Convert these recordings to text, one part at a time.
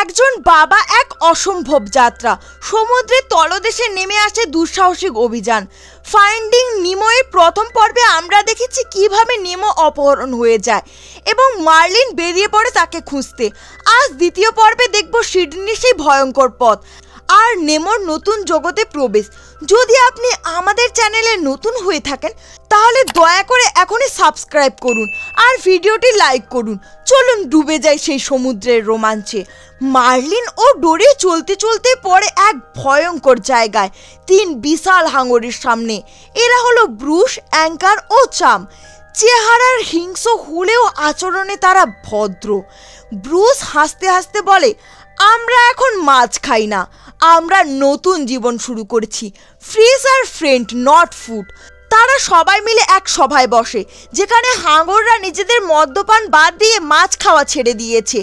একজন বাবা এক অসম্ভব যাত্রা। সমুদ্রের তলদেশে নেমে আসে দুঃসাহসিক অভিযান। ফাইন্ডিং নিমোয়ের প্রথম পর্বে আমরা দেখেছি কিভাবে নেমো অপহরণ হয়ে যায় এবং মার্লিন বেরিয়ে পড়ে তাকে খুঁজতে। আজ দ্বিতীয় পর্বে দেখব সিডনির সেই ভয়ঙ্কর পথ আর নেমোর নতুন জগতে প্রবেশ। যদি আপনি আমাদের চ্যানেলে নতুন হয়ে থাকেন তাহলে দয়া করে এখনই সাবস্ক্রাইব করুন আর ভিডিওটি লাইক করুন। চলুন ডুবে যাই সেই সমুদ্রের রোমাঞ্চে। মার্লিন ও ডোরি চলতে চলতে পড়ে এক ভয়ঙ্কর জায়গায়, তিন বিশাল হাঙরের সামনে। এরা হলো ব্রুস, অ্যাঙ্কার ও চাম। চেহারার হিংস্র হলেও আচরণে তারা ভদ্র। ব্রুস হাসতে হাসতে বলে, আমরা এখন মাছ খাই না, আমরা নতুন জীবন শুরু করেছি। Fish are friend, not food. তারা সবাই মিলে এক সভায় বসে যেখানে হাঙররা নিজেদের মদ্যপান বাদ দিয়ে মাছ খাওয়া ছেড়ে দিয়েছে।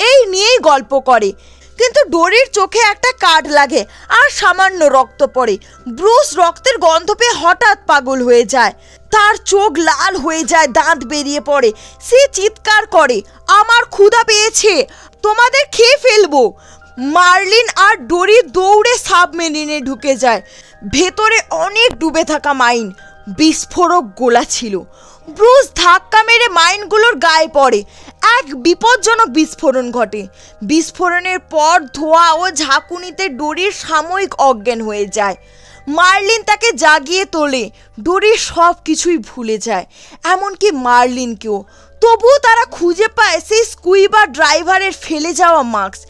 এই নিয়েই গল্প করে, কিন্তু ডোরির চোখে একটা কাট লাগে আর সামান্য রক্ত পড়ে। ব্রুস রক্তের গন্ধ পেয়ে হঠাৎ পাগল হয়ে যায়, তার চোখ লাল হয়ে যায়, দাঁত বেরিয়ে পড়ে। সে চিৎকার করে, আমার ক্ষুধা পেয়েছে, তোমাদের খেয়ে ফেলবো। মার্লিন আর ডোরি দৌড়ে সাবমেরিনে ঢুকে যায়। ভেতরে অনেক ডুবে থাকা মাইন, বিস্ফোরক গোলা ছিল। ব্রুস ধাক্কা মেরে মাইনগুলোর গায়ে পড়ে। এক বিপজ্জনক বিস্ফোরণ ঘটে। বিস্ফোরণের পর ধোঁয়া ও ঝাঁকুনিতে ডোরির সাময়িক অজ্ঞান হয়ে যায়। মার্লিন তাকে জাগিয়ে তোলে। ডোরি সব কিছুই ভুলে যায়, এমনকি মার্লিনকেও। তবুও তারা খুঁজে পায় সেই স্কুইবা ড্রাইভারের ফেলে যাওয়া মাস্ক,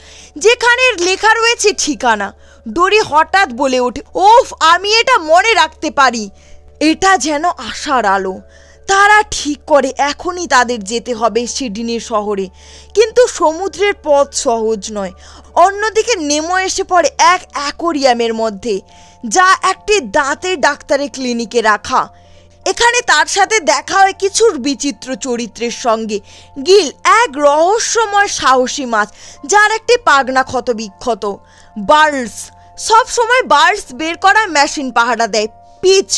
যেখানে লেখা রয়েছে ঠিকানা। ডোরি হঠাৎ বলে ওঠে, ওফ, আমি এটা মনে রাখতে পারি। এটা যেন আশার আলো। তারা ঠিক করে এখনই তাদের যেতে হবে সিডনি শহরে, কিন্তু সমুদ্রের পথ সহজ নয়। অন্যদিকে নেমো এসে পড়ে এক অ্যাকোরিয়ামের মধ্যে, যা একটি দাঁতের ডাক্তারের ক্লিনিকে রাখা। এখানে তার সাথে দেখা হয় কিছু বিচিত্র চরিত্রের সঙ্গে। গিল, এক রহস্যময় সাহসী মাছ যার একটি পাগনা ক্ষত বিক্ষত। বার্লস, সব সময় বার্লস বের করার মেশিন পাহারা দেয়। পিচ,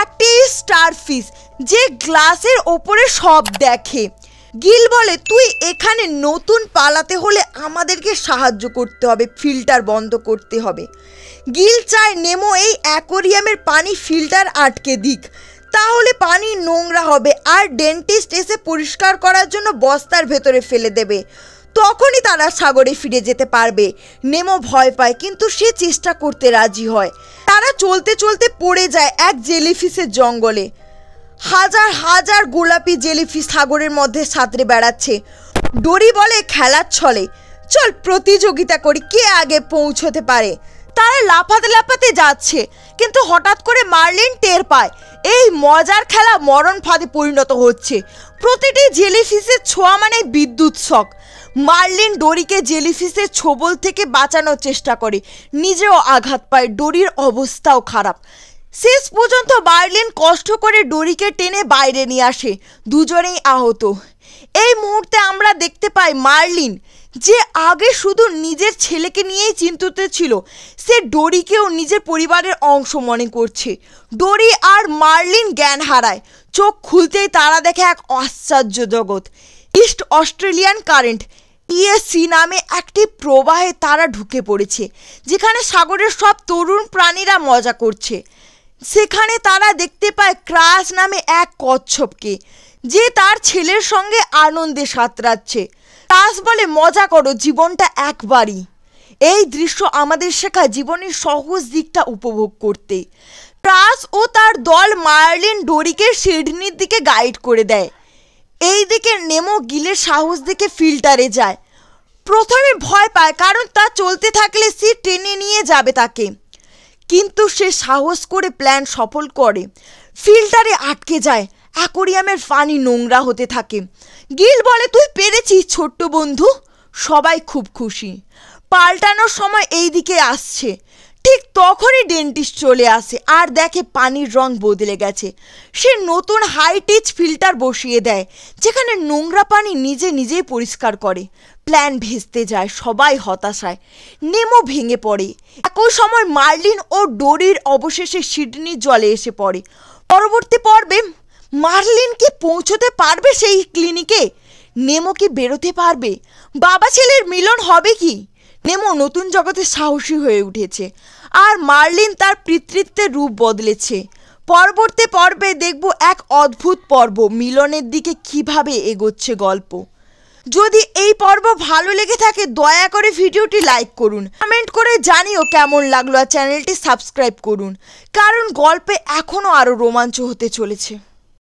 একটি স্টারফিশ যে গ্লাসের ওপরে সব দেখে। গিল বলে, তুই এখানে নতুন পালাতে হলে আমাদেরকে সাহায্য করতে হবে, ফিল্টার বন্ধ করতে হবে। গিল চায় নেমো এই অ্যাকোরিয়ামের পানি ফিল্টার আটকে দিক, তাহলে পানি নোংরা হবে আর ডেন্টিস্ট এসে পরিষ্কার করার জন্য বস্তার ভেতরে ফেলে দেবে। তখনই তারা সাগরে ফিরে যেতে পারবে। নেমো ভয় পায়, কিন্তু সে চেষ্টা করতে রাজি হয়। তারা চলতে চলতে পড়ে যায় এক জেলিফিশের জঙ্গলে। হাজার হাজার গোলাপি জেলিফিশ সাগরের মধ্যে সাঁতরে বেড়াচ্ছে। ডোরি বলে, খেলার ছলে চল প্রতিযোগিতা করি, কে আগে পৌঁছতে পারে। তারা লাফাতে লাফাতে যাচ্ছে, কিন্তু হঠাৎ করে মার্লিন টের পায় এই মজার খেলা মরণ ফাঁদে পরিণত হচ্ছে। প্রতিটি জেলিফিশের ছোঁয়া মানে বিদ্যুৎ শক। মার্লিন ডোরিকে জেলিফিশের ছোবল থেকে বাঁচানোর চেষ্টা করে, নিজেও আঘাত পায়। ডোরির অবস্থাও খারাপ। শেষ পর্যন্ত মার্লিন কষ্ট করে ডোরিকে টেনে বাইরে নিয়ে আসে। দুজনেই আহত। এই মুহূর্তে আমরা দেখতে পাই মার্লিন, যে আগে শুধু নিজের ছেলেকে নিয়েই চিন্তিত ছিল, সে ডোরিকেও নিজের পরিবারের অংশ মনে করছে। ডোরি আর মার্লিন জ্ঞান হারায়। চোখ খুলতেই তারা দেখে এক আশ্চর্য জগৎ। ইস্ট অস্ট্রেলিয়ান কারেন্ট, ইএসসি নামে একটি প্রবাহে তারা ঢুকে পড়েছে, যেখানে সাগরের সব তরুণ প্রাণীরা মজা করছে। সেখানে তারা দেখতে পায় ক্রাশ নামে এক কচ্ছপকে, যে তার ছেলের সঙ্গে আনন্দে সাঁতরাচ্ছে। ক্রাশ বলে, মজা করো, জীবনটা একবারই। এই দৃশ্য আমাদের শেখায় জীবনের সহজ দিকটা উপভোগ করতে। ক্রাশ ও তার দল মার্লিন ডোরিকে সিডনির দিকে গাইড করে দেয়। এই দিকে নেমো গিলের সাহস দেখে ফিল্টারে যায়। প্রথমে ভয় পায়, কারণ তা চলতে থাকলে সে টেনে নিয়ে যাবে তাকে, কিন্তু সে সাহস করে প্ল্যান সফল করে। ফিল্টারে আটকে যায়। অ্যাকোরিয়ামের পানি নোংরা হতে থাকে। গিল বলে, তুই পেরেছিস ছোট্ট বন্ধু। সবাই খুব খুশি। পাল্টানোর সময় এই দিকে আসছে। ঠিক তখনই ডেন্টিস্ট চলে আসে আর দেখে পানির রং বদলে গেছে। সে নতুন হাই টিচ ফিল্টার বসিয়ে দেয়, যেখানে নোংরা পানি নিজে নিজেই পরিষ্কার করে। প্ল্যান ভেস্তে যায়। সবাই হতাশায়। নেমো ভেঙে পড়ে। একই সময় মার্লিন ও ডোরির অবশেষে সিডনির জলে এসে পড়ে। পরবর্তী পর্বে মার্লিন কি পৌঁছতে পারবে সেই ক্লিনিকে? নেমো কি বেরোতে পারবে? বাবা ছেলের মিলন হবে কি? নেমো নতুন জগতে সাহসী হয়ে উঠেছে, আর মার্লিন তার পিতৃত্বের রূপ বদলেছে। পরবর্তী পর্বে দেখব এক অদ্ভুত পর্ব মিলনের দিকে কিভাবে এগোচ্ছে গল্প। যদি এই পর্ব ভালো লেগে থাকে দয়া করে ভিডিওটি লাইক করুন, কমেন্ট করে জানিও কেমন লাগলো, আর চ্যানেলটি সাবস্ক্রাইব করুন, কারণ গল্পে এখনও আরও রোমাঞ্চ হতে চলেছে।